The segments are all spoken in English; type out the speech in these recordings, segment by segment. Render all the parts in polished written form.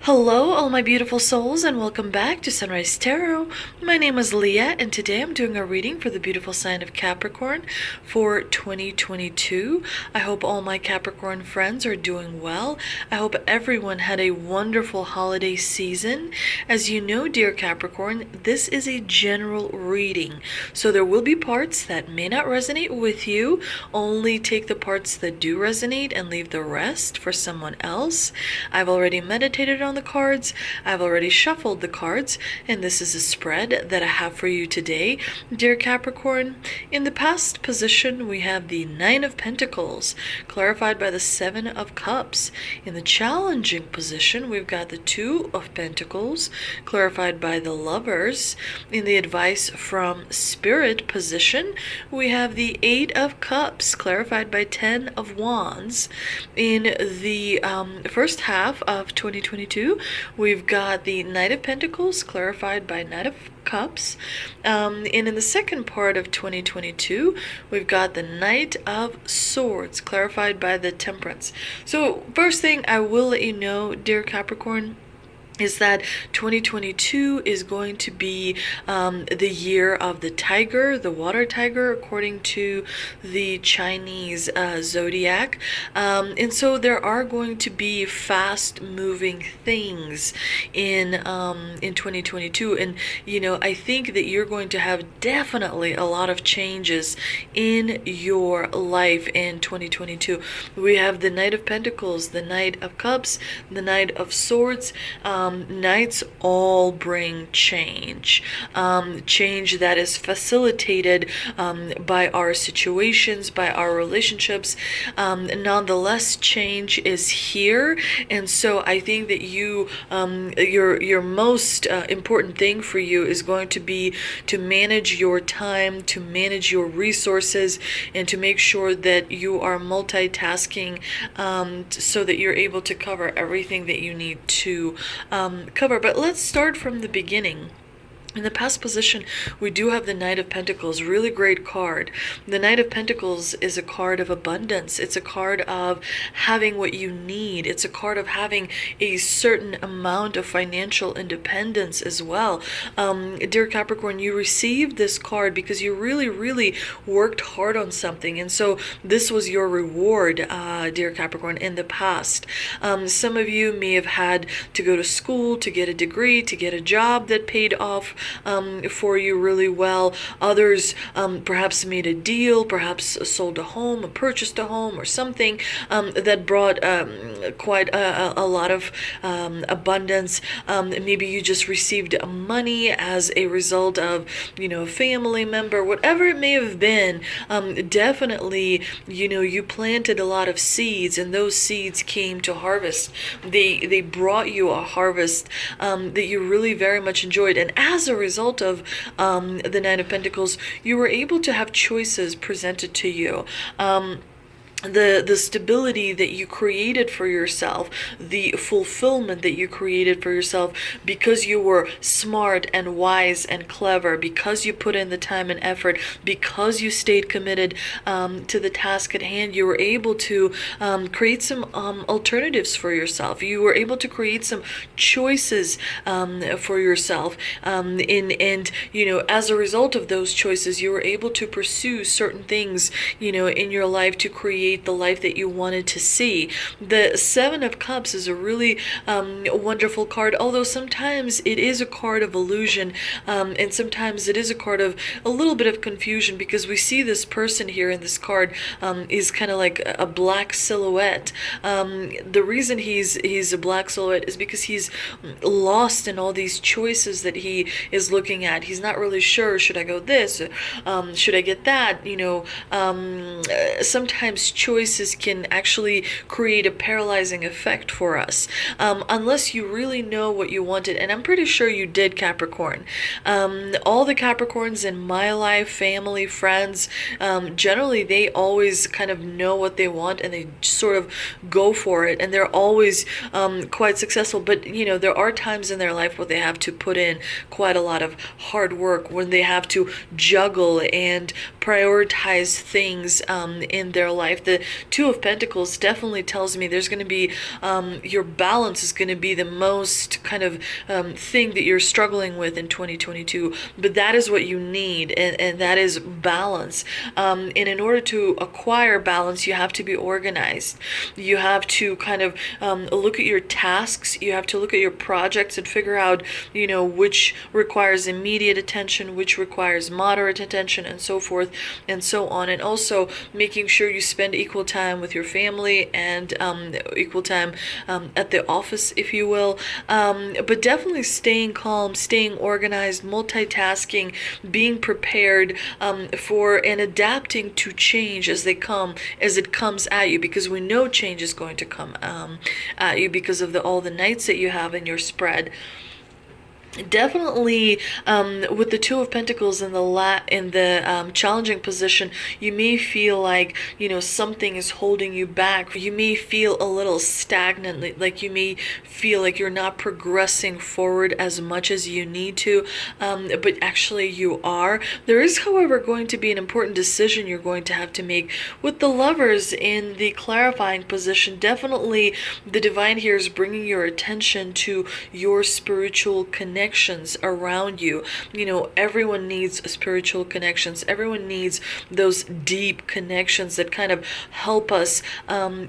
Hello, all my beautiful souls, and welcome back to Sunrise Tarot. My name is Leah, and today I'm doing a reading for the beautiful sign of Capricorn for 2022. I hope all my Capricorn friends are doing well. I hope everyone had a wonderful holiday season. As you know, dear Capricorn, this is a general reading, so there will be parts that may not resonate with you. Only take the parts that do resonate and leave the rest for someone else. I've already meditated on the cards, I've already shuffled the cards, and this is a spread that I have for you today, dear Capricorn. In the past position, we have the Knight of Pentacles, clarified by the Seven of Cups. In the challenging position, we've got the Two of Pentacles, clarified by the Lovers. In the advice from Spirit position, we have the Eight of Cups, clarified by Ten of Wands. In the first half of 2022, we've got the Knight of Pentacles, clarified by Knight of Cups. And in the second part of 2022, we've got the Knight of Swords, clarified by the Temperance. So first thing I will let you know, dear Capricorn, is that 2022 is going to be the year of the tiger, the water tiger, according to the Chinese zodiac. And so there are going to be fast-moving things in 2022. And, you know, I think that you're going to have definitely a lot of changes in your life in 2022. We have the Knight of Pentacles, the Knight of Cups, the Knight of Swords. Knights all bring change, change that is facilitated by our situations, by our relationships. Nonetheless, change is here, and so I think that your most important thing for you is going to be to manage your time, to manage your resources, and to make sure that you are multitasking so that you're able to cover everything that you need to cover. But let's start from the beginning. In the past position, we do have the Knight of Pentacles, really great card. The Knight of Pentacles is a card of abundance. It's a card of having what you need. It's a card of having a certain amount of financial independence as well. Dear Capricorn, you received this card because you really, really worked hard on something. And so this was your reward, dear Capricorn, in the past. Some of you may have had to go to school to get a degree, to get a job that paid off for you really well. Others perhaps made a deal, perhaps sold a home, or purchased a home, or something that brought quite a lot of abundance. Maybe you just received money as a result of, you know, a family member, whatever it may have been. Definitely, you know, you planted a lot of seeds, and those seeds came to harvest. They brought you a harvest that you really very much enjoyed, and as a result of the Nine of Pentacles, you were able to have choices presented to you. The stability that you created for yourself, the fulfillment that you created for yourself because you were smart and wise and clever, because you put in the time and effort, because you stayed committed to the task at hand, you were able to create some alternatives for yourself. You were able to create some choices for yourself. And, you know, as a result of those choices, you were able to pursue certain things, you know, in your life to create the life that you wanted to see. The Seven of Cups is a really wonderful card, although sometimes it is a card of illusion, and sometimes it is a card of a little bit of confusion, because we see this person here in this card is kind of like a black silhouette. The reason he's a black silhouette is because he's lost in all these choices that he is looking at. He's not really sure, should I go this, should I get that, you know. Sometimes choices can actually create a paralyzing effect for us, unless you really know what you wanted, and I'm pretty sure you did, Capricorn. All the Capricorns in my life, family, friends, generally they always kind of know what they want, and they sort of go for it, and they're always quite successful. But, you know, there are times in their life where they have to put in quite a lot of hard work, when they have to juggle and prioritize things in their life the Two of Pentacles definitely tells me there's going to be, your balance is going to be the most kind of thing that you're struggling with in 2022. But that is what you need, and that is balance. And in order to acquire balance, you have to be organized. You have to kind of look at your tasks. You have to look at your projects and figure out, which requires immediate attention, which requires moderate attention, and so forth and so on. And also making sure you spend equal time with your family and equal time at the office, if you will. But definitely staying calm, staying organized, multitasking, being prepared for and adapting to change as it comes at you, because we know change is going to come at you because of all the knights that you have in your spread. Definitely, with the Two of Pentacles in the challenging position, you may feel like something is holding you back. You may feel a little stagnant, like you may feel like you're not progressing forward as much as you need to, but actually you are. There is, however, going to be an important decision you're going to have to make with the Lovers in the clarifying position. Definitely, the divine here is bringing your attention to your spiritual connections around you. Everyone needs spiritual connections. Everyone needs those deep connections that kind of help us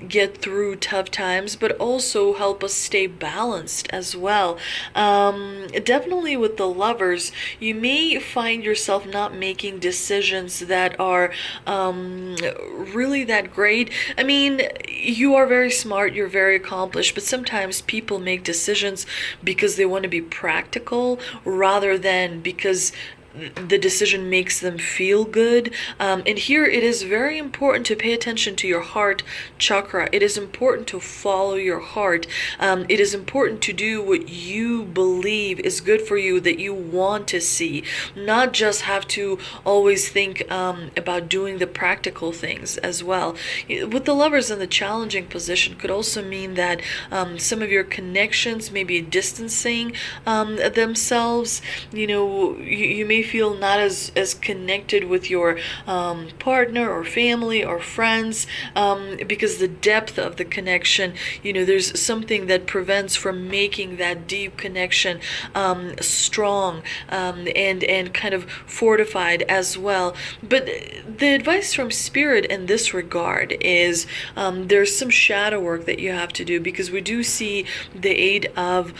get through tough times, but also help us stay balanced as well. Definitely with the Lovers, you may find yourself not making decisions that are really that great. I mean, you are very smart, you're very accomplished, but sometimes people make decisions because they want to be practical rather than because the decision makes them feel good. And here it is very important to pay attention to your heart chakra. It is important to follow your heart. It is important to do what you believe is good for you, that you want to see, not just have to always think about doing the practical things as well. With the Lovers in the challenging position could also mean that some of your connections may be distancing themselves. You may feel not as connected with your partner or family or friends because the depth of the connection, there's something that prevents from making that deep connection strong and kind of fortified as well. But the advice from Spirit in this regard is there's some shadow work that you have to do, because we do see the Eight of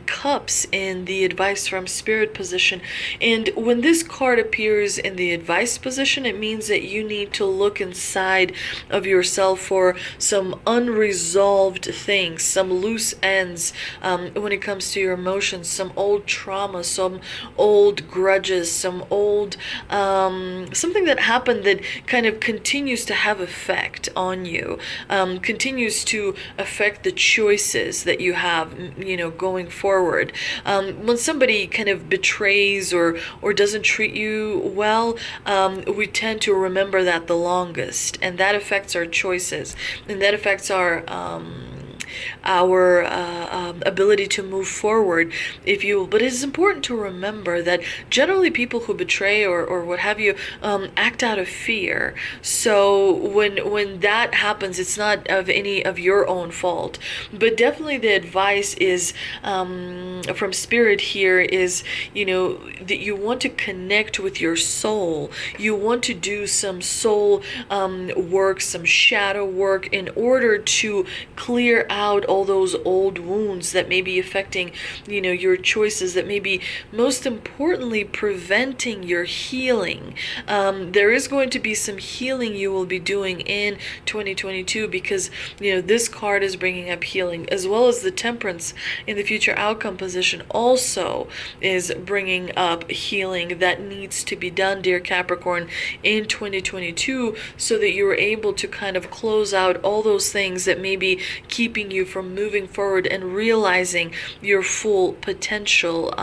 Cups in the advice from Spirit position. And when this card appears in the advice position, it means that you need to look inside of yourself for some unresolved things, some loose ends when it comes to your emotions, some old trauma, some old grudges, some old something that happened that kind of continues to have effect on you, continues to affect the choices that you have, going forward. When somebody kind of betrays or doesn't treat you well, we tend to remember that the longest, and that affects our choices, and that affects our ability to move forward, if you will. But it is important to remember that generally people who betray or what have you act out of fear. So when that happens, it's not of any of your own fault. But definitely the advice is from Spirit here is, that you want to connect with your soul. You want to do some soul work, some shadow work, in order to clear out all those old wounds that may be affecting, your choices, that may be most importantly preventing your healing. There is going to be some healing you will be doing in 2022, because this card is bringing up healing, as well as the Temperance in the future outcome position also is bringing up healing that needs to be done, dear Capricorn, in 2022, so that you are able to kind of close out all those things that may be keeping you from moving forward and realizing your full potential.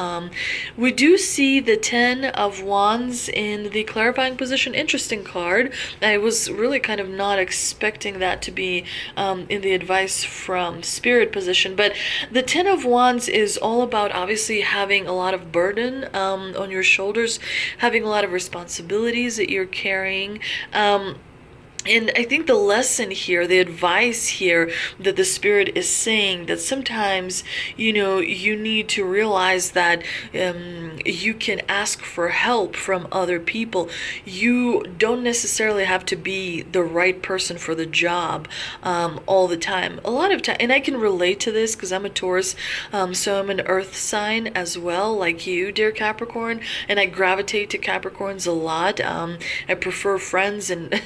We do see the Ten of Wands in the clarifying position. Interesting card. I was really kind of not expecting that to be in the advice from Spirit position, but the Ten of Wands is all about obviously having a lot of burden on your shoulders, having a lot of responsibilities that you're carrying. And I think the lesson here, the advice here that the Spirit is saying, that sometimes, you need to realize that you can ask for help from other people. You don't necessarily have to be the right person for the job all the time. A lot of time, and I can relate to this because I'm a Taurus, so I'm an earth sign as well, like you, dear Capricorn, and I gravitate to Capricorns a lot. I prefer friends and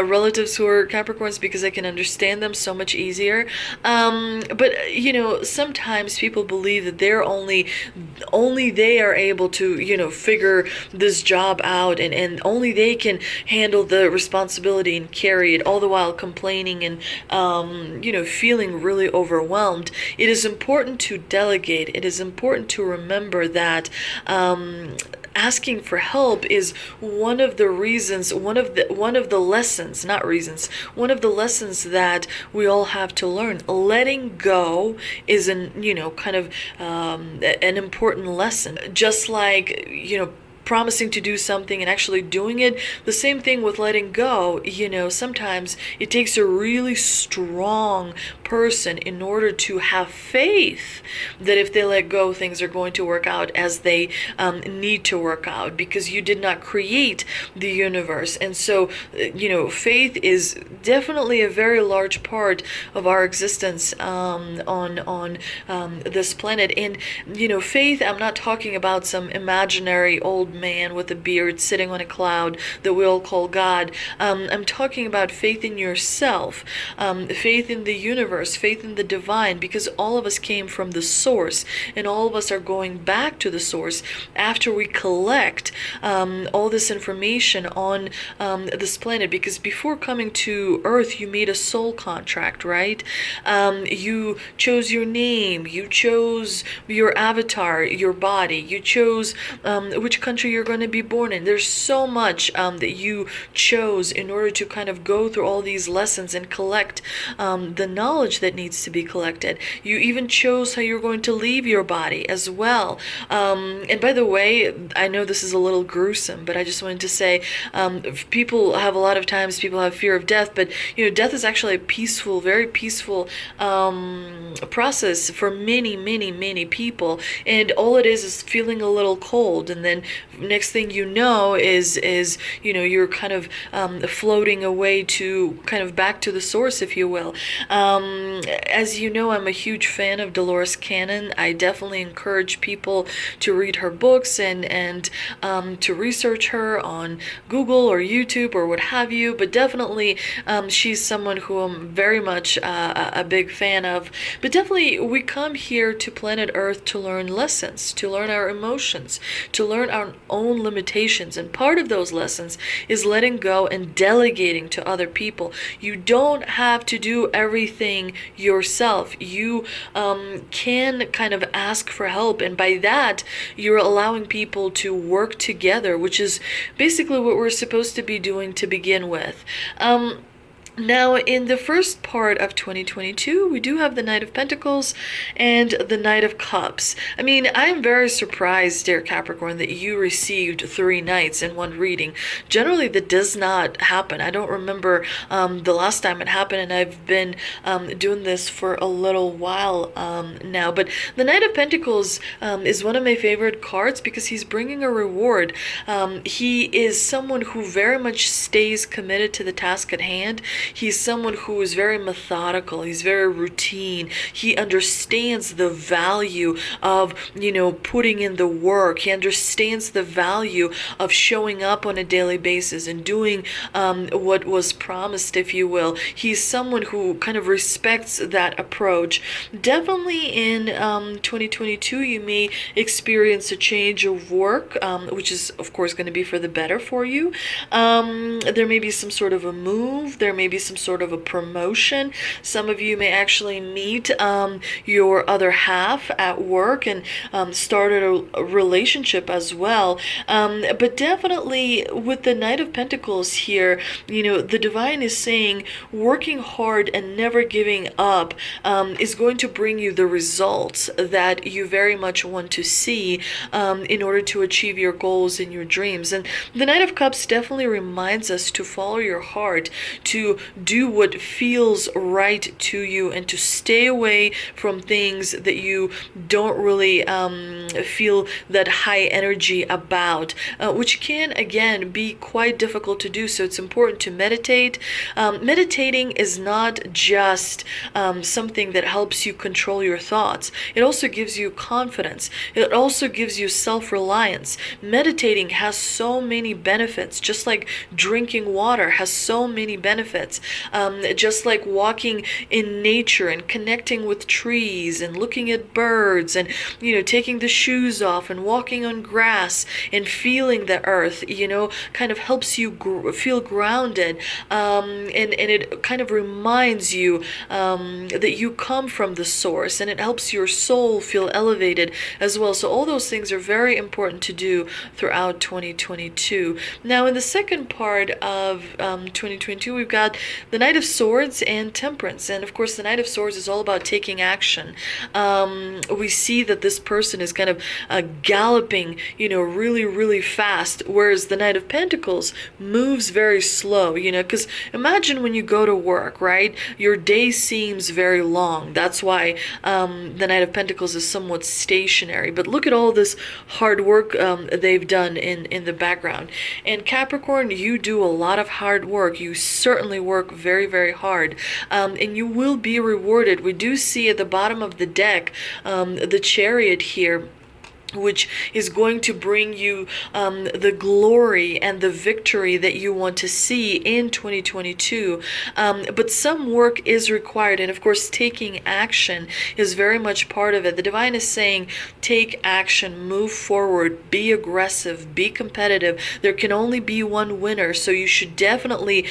relatives who are Capricorns because I can understand them so much easier. But sometimes people believe that they're only they are able to figure this job out, and only they can handle the responsibility and carry it, all the while complaining and feeling really overwhelmed. It is important to delegate. It is important to remember that asking for help is one of the reasons, one of the lessons, not reasons, one of the lessons that we all have to learn. Letting go is an important lesson. Just like, promising to do something and actually doing it. The same thing with letting go. Sometimes it takes a really strong person in order to have faith that if they let go, things are going to work out as they need to work out, because you did not create the universe. And so, faith is definitely a very large part of our existence on this planet. And, faith, I'm not talking about some imaginary old man with a beard sitting on a cloud that we all call God. I'm talking about faith in yourself, faith in the universe, faith in the divine, because all of us came from the source, and all of us are going back to the source after we collect all this information on this planet. Because before coming to Earth, you made a soul contract, right? You chose your name, you chose your avatar, your body, you chose which country you're going to be born in. There's so much that you chose in order to kind of go through all these lessons and collect the knowledge that needs to be collected. You even chose how you're going to leave your body as well. And by the way, I know this is a little gruesome, but I just wanted to say, people have fear of death, but death is actually a peaceful, very peaceful process for many, many, many people. And all it is feeling a little cold, and then next thing you know is you're kind of floating away to kind of back to the source, if you will. As you know, I'm a huge fan of Dolores Cannon. I definitely encourage people to read her books and to research her on Google or YouTube or what have you. But definitely, she's someone who I'm very much a big fan of. But definitely, we come here to planet Earth to learn lessons, to learn our emotions, to learn our own limitations. And part of those lessons is letting go and delegating to other people. You don't have to do everything yourself. You can kind of ask for help, and by that you're allowing people to work together, which is basically what we're supposed to be doing to begin with. Now, in the first part of 2022, we do have the Knight of Pentacles and the Knight of Cups. I mean, I am very surprised, dear Capricorn, that you received 3 Knights in one reading. Generally, that does not happen. I don't remember the last time it happened, and I've been doing this for a little while now. But the Knight of Pentacles is one of my favorite cards because he's bringing a reward. He is someone who very much stays committed to the task at hand. He's someone who is very methodical. He's very routine. He understands the value of, putting in the work. He understands the value of showing up on a daily basis and doing what was promised, if you will. He's someone who kind of respects that approach. Definitely in 2022, you may experience a change of work, which is, of course, going to be for the better for you. There may be some sort of a move. There may maybe some sort of a promotion. Some of you may actually meet your other half at work and started a relationship as well. But definitely with the Knight of Pentacles here, the divine is saying working hard and never giving up is going to bring you the results that you very much want to see in order to achieve your goals and your dreams. And the Knight of Cups definitely reminds us to follow your heart, to do what feels right to you, and to stay away from things that you don't really feel that high energy about, which can again be quite difficult to do. So it's important to meditate. Meditating is not just something that helps you control your thoughts. It also gives you confidence. It also gives you self-reliance. Meditating has so many benefits, just like drinking water has so many benefits, just like walking in nature and connecting with trees and looking at birds and taking the shoes off and walking on grass and feeling the earth, kind of helps you feel grounded, and it kind of reminds you that you come from the source, and it helps your soul feel elevated as well. So all those things are very important to do throughout 2022. Now in the second part of 2022, we've got the Knight of Swords and Temperance. And of course the Knight of Swords is all about taking action. We see that this person is kind of galloping, really, really fast, whereas the Knight of Pentacles moves very slow, because imagine when you go to work, right? Your day seems very long. That's why the Knight of Pentacles is somewhat stationary. But look at all this hard work they've done in the background. And Capricorn, you do a lot of hard work. You certainly work very, very hard, and you will be rewarded. We do see at the bottom of the deck the Chariot here, which is going to bring you the glory and the victory that you want to see in 2022. But some work is required, and of course taking action is very much part of it. The divine is saying take action, move forward, be aggressive, be competitive. There can only be one winner, so you should definitely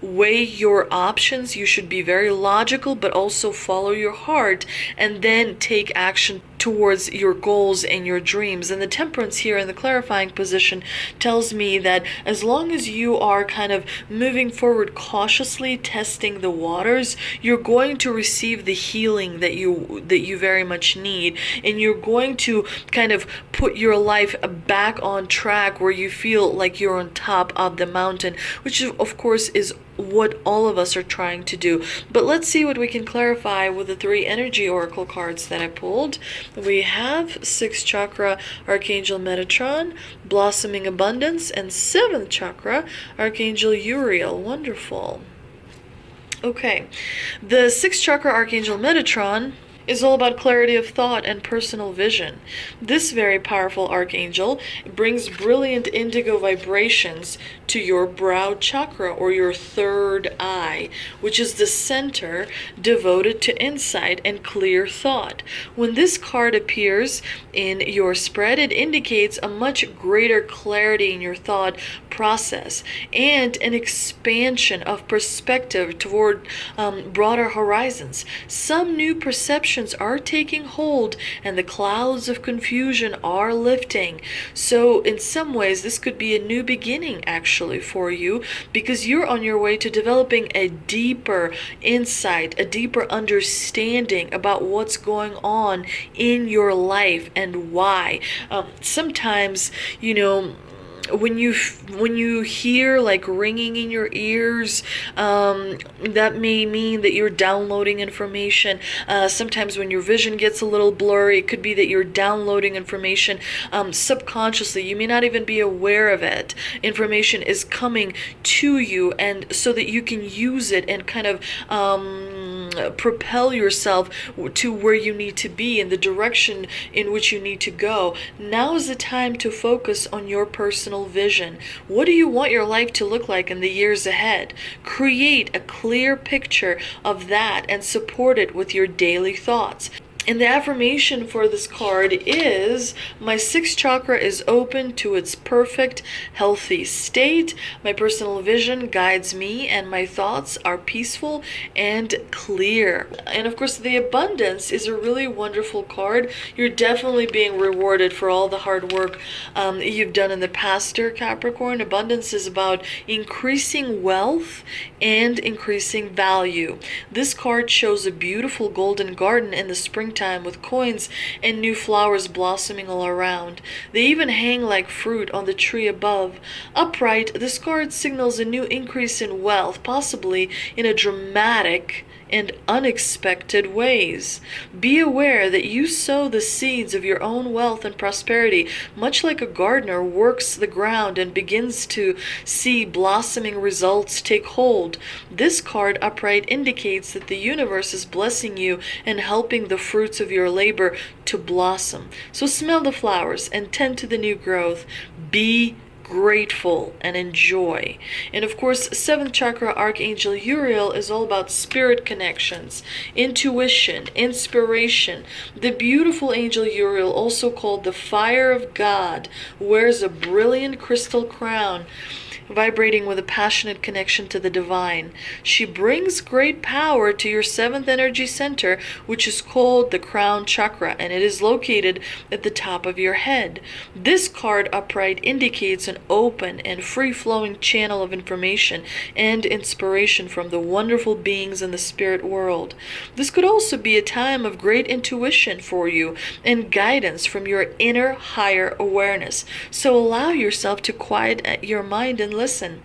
weigh your options. You should be very logical, but also follow your heart, and then take action towards your goals and your dreams. And the Temperance here in the clarifying position tells me that as long as you are kind of moving forward cautiously, testing the waters, you're going to receive the healing that you very much need, and you're going to kind of put your life back on track where you feel like you're on top of the mountain, which of course is what all of us are trying to do. But let's see what we can clarify with the 3 energy oracle cards that I pulled. We have 6th chakra, Archangel Metatron, Blossoming Abundance, and 7th chakra, Archangel Uriel. Wonderful. Okay, the 6th chakra, Archangel Metatron, is all about clarity of thought and personal vision. This very powerful archangel brings brilliant indigo vibrations to your brow chakra, or your third eye, which is the center devoted to insight and clear thought. When this card appears in your spread, it indicates a much greater clarity in your thought process and an expansion of perspective toward broader horizons. Some new perceptions are taking hold, and the clouds of confusion are lifting. So in some ways this could be a new beginning actually for you, because you're on your way to developing a deeper insight, a deeper understanding about what's going on in your life and why. Sometimes when you hear like ringing in your ears, that may mean that you're downloading information. Sometimes when your vision gets a little blurry, it could be that you're downloading information subconsciously. You may not even be aware of it. Information is coming to you, and so that you can use it and kind of propel yourself to where you need to be, in the direction in which you need to go. Now is the time to focus on your personal vision. What do you want your life to look like in the years ahead? Create a clear picture of that and support it with your daily thoughts. And the affirmation for this card is, my sixth chakra is open to its perfect, healthy state. My personal vision guides me and my thoughts are peaceful and clear. And of course, the abundance is a really wonderful card. You're definitely being rewarded for all the hard work you've done in the past, dear Capricorn. Abundance is about increasing wealth and increasing value. This card shows a beautiful golden garden in the springtime with coins and new flowers blossoming all around. They even hang like fruit on the tree above. Upright, this card signals a new increase in wealth, possibly in a dramatic and unexpected ways. Be aware that you sow the seeds of your own wealth and prosperity, much like a gardener works the ground and begins to see blossoming results take hold. This card upright indicates that the universe is blessing you and helping the fruits of your labor to blossom. So smell the flowers and tend to the new growth. Be grateful and enjoy. And of course, seventh chakra Archangel Uriel is all about spirit connections, intuition, inspiration. The beautiful angel Uriel, also called the fire of God, wears a brilliant crystal crown, vibrating with a passionate connection to the divine. She brings great power to your seventh energy center, which is called the crown chakra, and it is located at the top of your head. This card upright indicates an open and free-flowing channel of information and inspiration from the wonderful beings in the spirit world. This could also be a time of great intuition for you and guidance from your inner higher awareness. So allow yourself to quiet your mind and listen.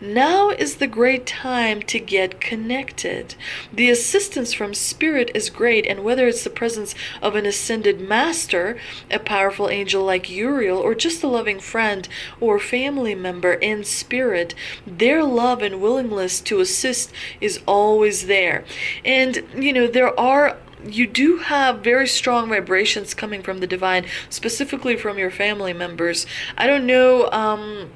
Now is the great time to get connected. The assistance from spirit is great, and whether it's the presence of an ascended master, a powerful angel like Uriel, or just a loving friend or family member in spirit, their love and willingness to assist is always there. And you do have very strong vibrations coming from the divine, specifically from your family members. I don't know,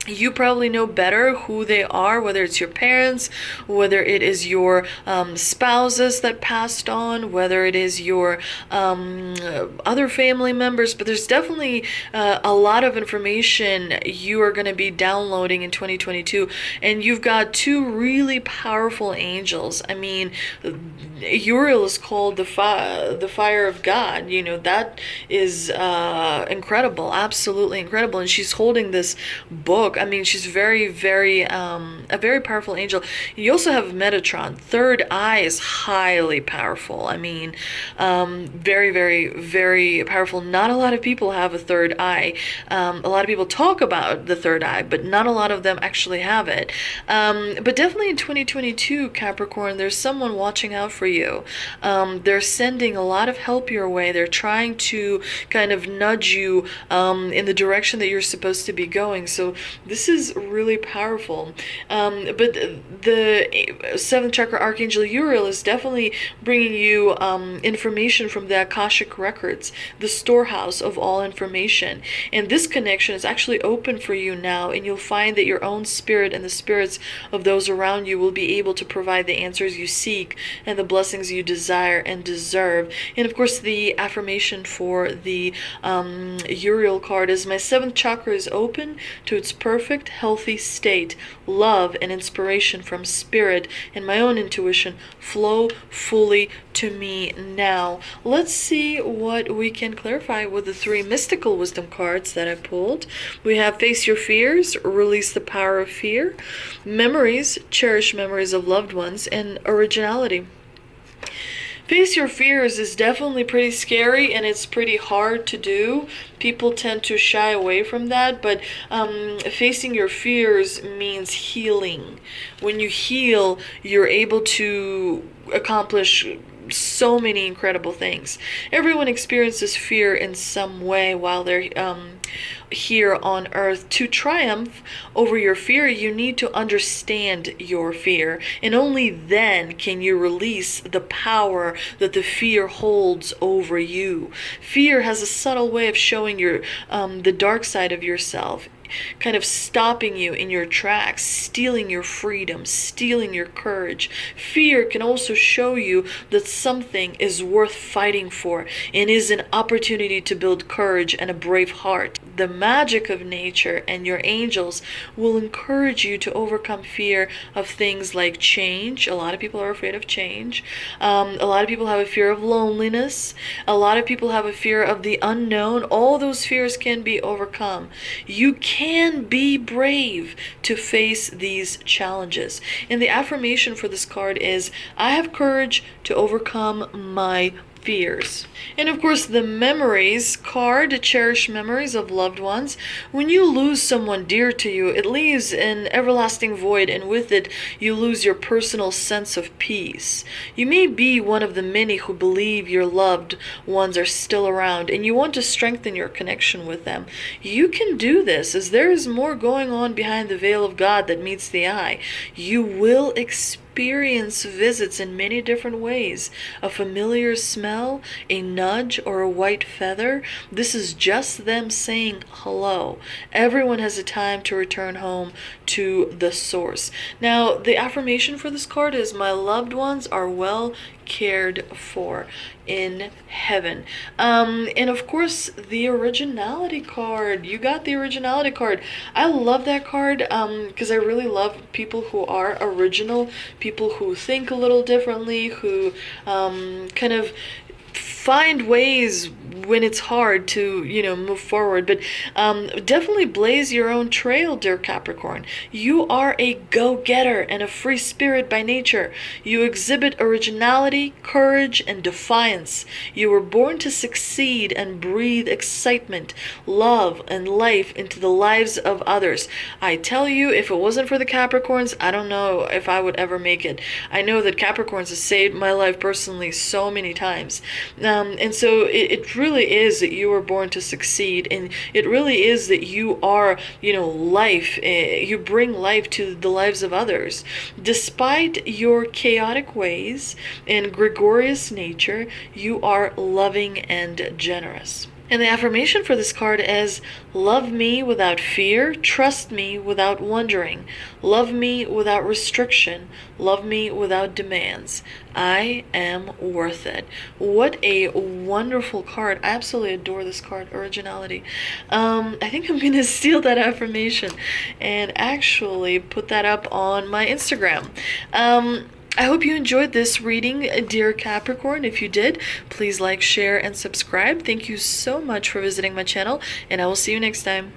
you probably know better who they are, whether it's your parents, whether it is your spouses that passed on, whether it is your other family members. But there's definitely a lot of information you are going to be downloading in 2022. And you've got two really powerful angels. I mean, Uriel is called the fire of God. You know, that is incredible, absolutely incredible. And she's holding this book. I mean, she's very, very, a very powerful angel. You also have Metatron. Third eye is highly powerful. I mean, very, very, very powerful. Not a lot of people have a third eye. A lot of people talk about the third eye, but not a lot of them actually have it. But definitely in 2022, Capricorn, there's someone watching out for you. They're sending a lot of help your way. They're trying to kind of nudge you in the direction that you're supposed to be going. So this is really powerful. But the seventh chakra Archangel Uriel is definitely bringing you information from the Akashic records, the storehouse of all information. And this connection is actually open for you now, and you'll find that your own spirit and the spirits of those around you will be able to provide the answers you seek and the blessings you desire and deserve. And of course, the affirmation for the Uriel card is, my seventh chakra is open to its perfect, healthy state. Love and inspiration from spirit and my own intuition flow fully to me now. Let's see what we can clarify with the three mystical wisdom cards that I pulled. We have Face Your Fears, Release the Power of Fear, Memories, Cherish Memories of Loved Ones, and Originality. Face your fears is definitely pretty scary, and it's pretty hard to do. People tend to shy away from that, but facing your fears means healing. When you heal, you're able to accomplish so many incredible things. Everyone experiences fear in some way while they're here on earth. To triumph over your fear, you need to understand your fear, and only then can you release the power that the fear holds over you. Fear has a subtle way of showing your the dark side of yourself. kind of stopping you in your tracks, stealing your freedom, stealing your courage. Fear can also show you that something is worth fighting for and is an opportunity to build courage and a brave heart. The magic of nature and your angels will encourage you to overcome fear of things like change. A lot of people are afraid of change. A lot of people have a fear of loneliness. A lot of people have a fear of the unknown. All those fears can be overcome. You can be brave to face these challenges. And the affirmation for this card is, I have courage to overcome my fears. And of course, the memories card, cherish memories of loved ones. When you lose someone dear to you, it leaves an everlasting void, and with it, you lose your personal sense of peace. You may be one of the many who believe your loved ones are still around, and you want to strengthen your connection with them. You can do this, as there is more going on behind the veil of God that meets the eye. You will experience visits in many different ways. A familiar smell, a nudge, or a white feather. This is just them saying hello. Everyone has a time to return home to the source. Now, the affirmation for this card is, my loved ones are well cared for in heaven. And of course, the originality card. You got the originality card. I love that card because I really love people who are original, people who think a little differently, who kind of find ways when it's hard to, move forward. But definitely blaze your own trail, dear Capricorn. You are a go-getter and a free spirit by nature. You exhibit originality, courage, and defiance. You were born to succeed and breathe excitement, love, and life into the lives of others. I tell you, if it wasn't for the Capricorns, I don't know if I would ever make it. I know that Capricorns have saved my life personally so many times. And so it really is that you were born to succeed, and it really is that you are, life. You bring life to the lives of others. Despite your chaotic ways and gregarious nature, you are loving and generous. And the affirmation for this card is, love me without fear, trust me without wondering, love me without restriction, love me without demands. I am worth it. What a wonderful card. I absolutely adore this card, originality. I think I'm going to steal that affirmation and actually put that up on my Instagram. I hope you enjoyed this reading, dear Capricorn. If you did, please like, share, and subscribe. Thank you so much for visiting my channel, and I will see you next time.